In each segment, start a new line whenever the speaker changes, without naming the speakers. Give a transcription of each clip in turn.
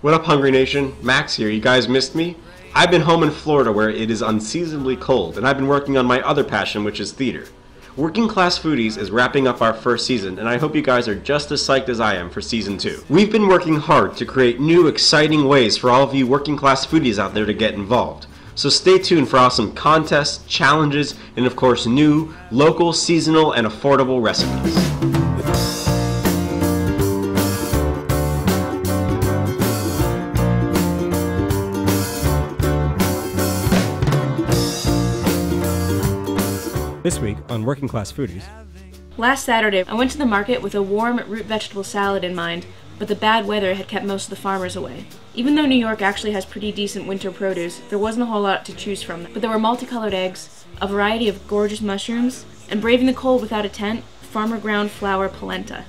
What up, Hungry Nation? Max here. You guys missed me? I've been home in Florida where it is unseasonably cold, and I've been working on my other passion, which is theater. Working Class Foodies is wrapping up our first season, and I hope you guys are just as psyched as I am for season 2. We've been working hard to create new, exciting ways for all of you working class foodies out there to get involved. So stay tuned for awesome contests, challenges, and of course new, local, seasonal, and affordable recipes.
This week on Working Class Foodies.
Last Saturday, I went to the market with a warm root vegetable salad in mind, but the bad weather had kept most of the farmers away. Even though New York actually has pretty decent winter produce, there wasn't a whole lot to choose from. But there were multicolored eggs, a variety of gorgeous mushrooms, and braving the cold without a tent, farmer ground flour polenta.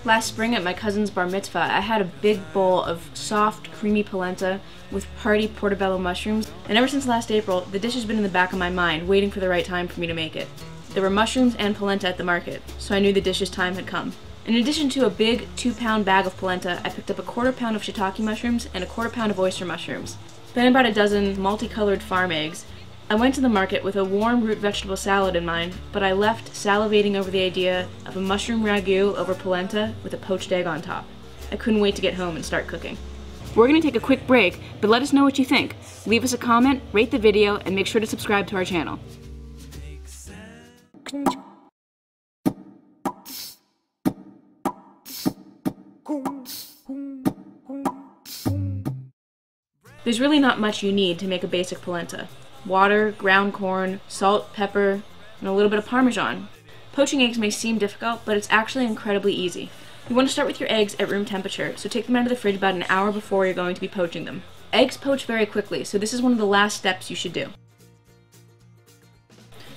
Last spring at my cousin's bar mitzvah, I had a big bowl of soft, creamy polenta with hearty portobello mushrooms, and ever since last April, the dish has been in the back of my mind, waiting for the right time for me to make it. There were mushrooms and polenta at the market, so I knew the dish's time had come. In addition to a big 2-pound bag of polenta, I picked up a 1/4 pound of shiitake mushrooms and a 1/4 pound of oyster mushrooms, then about a dozen multicolored farm eggs. I went to the market with a warm root vegetable salad in mind, but I left salivating over the idea of a mushroom ragu over polenta with a poached egg on top. I couldn't wait to get home and start cooking. We're going to take a quick break, but let us know what you think. Leave us a comment, rate the video, and make sure to subscribe to our channel. There's really not much you need to make a basic polenta. Water, ground corn, salt, pepper, and a little bit of Parmesan. Poaching eggs may seem difficult, but it's actually incredibly easy. You want to start with your eggs at room temperature, so take them out of the fridge about an hour before you're going to be poaching them. Eggs poach very quickly, so this is one of the last steps you should do.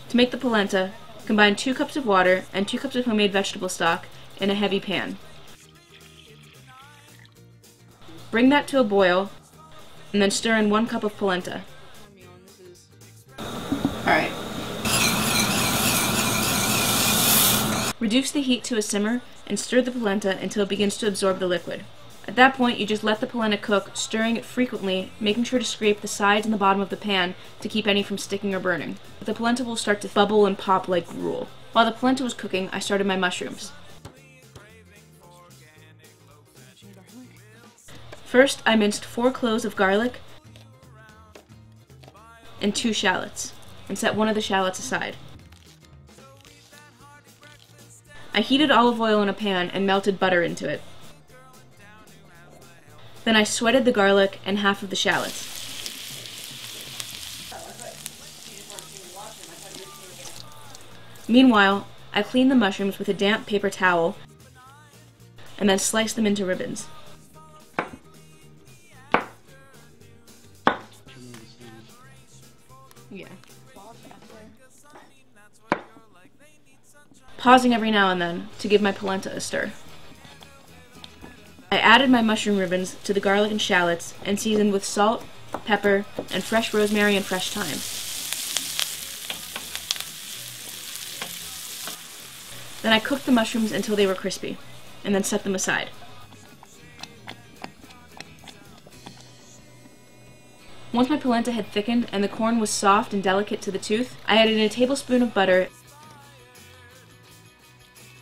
To make the polenta, combine 2 cups of water and 2 cups of homemade vegetable stock in a heavy pan. Bring that to a boil, and then stir in 1 cup of polenta. Alright. Reduce the heat to a simmer and stir the polenta until it begins to absorb the liquid. At that point, you just let the polenta cook, stirring it frequently, making sure to scrape the sides and the bottom of the pan to keep any from sticking or burning. The polenta will start to bubble and pop like gruel. While the polenta was cooking, I started my mushrooms. First, I minced 4 cloves of garlic and 2 shallots, and set one of the shallots aside. I heated olive oil in a pan and melted butter into it. Then I sweated the garlic and half of the shallots. Meanwhile, I cleaned the mushrooms with a damp paper towel and then sliced them into ribbons. Yeah. Pausing every now and then to give my polenta a stir. I added my mushroom ribbons to the garlic and shallots and seasoned with salt, pepper, and fresh rosemary and fresh thyme. Then I cooked the mushrooms until they were crispy, and then set them aside. Once my polenta had thickened and the corn was soft and delicate to the tooth, I added in a tablespoon of butter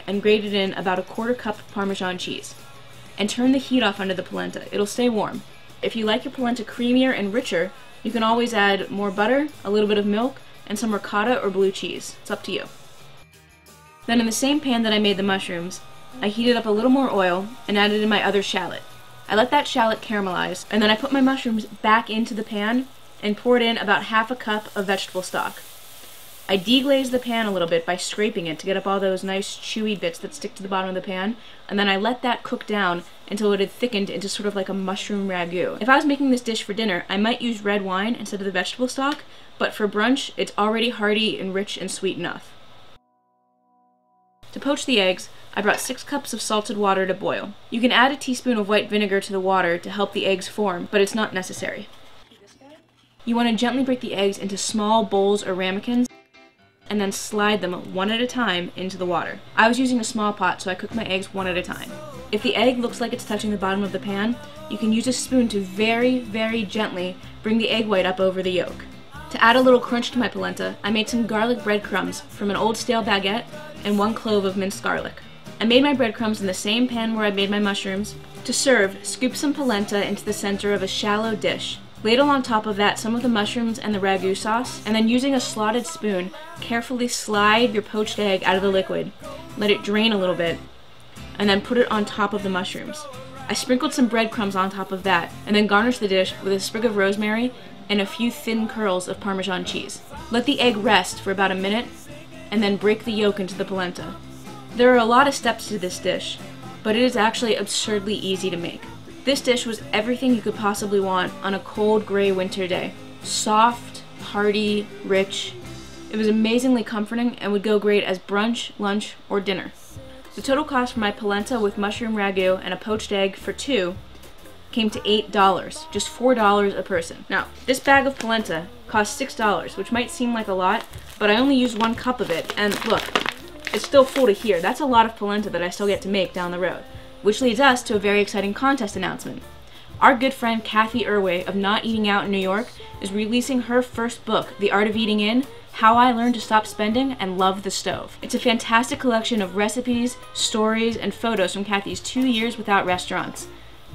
and grated in about a 1/4 cup of Parmesan cheese. And turn the heat off under the polenta. It'll stay warm. If you like your polenta creamier and richer, you can always add more butter, a little bit of milk, and some ricotta or blue cheese. It's up to you. Then in the same pan that I made the mushrooms, I heated up a little more oil and added in my other shallot. I let that shallot caramelize, and then I put my mushrooms back into the pan and poured in about half a cup of vegetable stock. I deglazed the pan a little bit by scraping it to get up all those nice chewy bits that stick to the bottom of the pan, and then I let that cook down until it had thickened into sort of like a mushroom ragu. If I was making this dish for dinner, I might use red wine instead of the vegetable stock, but for brunch, it's already hearty and rich and sweet enough. To poach the eggs, I brought 6 cups of salted water to boil. You can add a teaspoon of white vinegar to the water to help the eggs form, but it's not necessary. You want to gently break the eggs into small bowls or ramekins, and then slide them one at a time into the water. I was using a small pot, so I cooked my eggs one at a time. If the egg looks like it's touching the bottom of the pan, you can use a spoon to very, very gently bring the egg white up over the yolk. To add a little crunch to my polenta, I made some garlic breadcrumbs from an old stale baguette and 1 clove of minced garlic. I made my breadcrumbs in the same pan where I made my mushrooms. To serve, scoop some polenta into the center of a shallow dish. Ladle on top of that some of the mushrooms and the ragu sauce, and then using a slotted spoon, carefully slide your poached egg out of the liquid. Let it drain a little bit, and then put it on top of the mushrooms. I sprinkled some breadcrumbs on top of that, and then garnished the dish with a sprig of rosemary and a few thin curls of Parmesan cheese. Let the egg rest for about a minute, and then break the yolk into the polenta. There are a lot of steps to this dish, but it is actually absurdly easy to make. This dish was everything you could possibly want on a cold, gray winter day. Soft, hearty, rich. It was amazingly comforting and would go great as brunch, lunch, or dinner. The total cost for my polenta with mushroom ragu and a poached egg for 2 came to $8, just $4 a person. Now, this bag of polenta cost $6, which might seem like a lot, but I only used 1 cup of it, and look, it's still full to here. That's a lot of polenta that I still get to make down the road, which leads us to a very exciting contest announcement. Our good friend Kathy Irway of Not Eating Out in New York is releasing her first book, The Art of Eating In: How I Learned to Stop Spending and Love the Stove. It's a fantastic collection of recipes, stories, and photos from Kathy's 2 years without restaurants.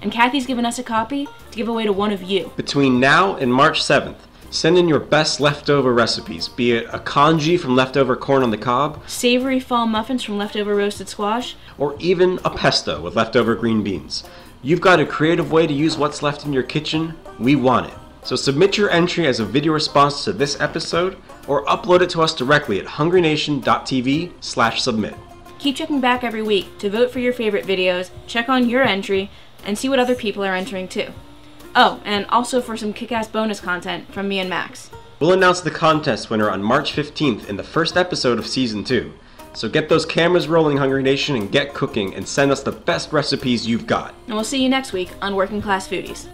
And Kathy's given us a copy to give away to one of you.
Between now and March 7th, send in your best leftover recipes, be it a congee from leftover corn on the cob,
Savory fall muffins from leftover roasted squash,
or even a pesto with leftover green beans. You've got a creative way to use what's left in your kitchen, we want it. So submit your entry as a video response to this episode, or upload it to us directly at hungrynation.tv/submit.
Keep checking back every week to vote for your favorite videos, check on your entry, and see what other people are entering too. Oh, and also for some kick-ass bonus content from me and Max.
We'll announce the contest winner on March 15th in the first episode of Season 2. So get those cameras rolling, Hungry Nation, and get cooking, and send us the best recipes you've got.
And we'll see you next week on Working Class Foodies.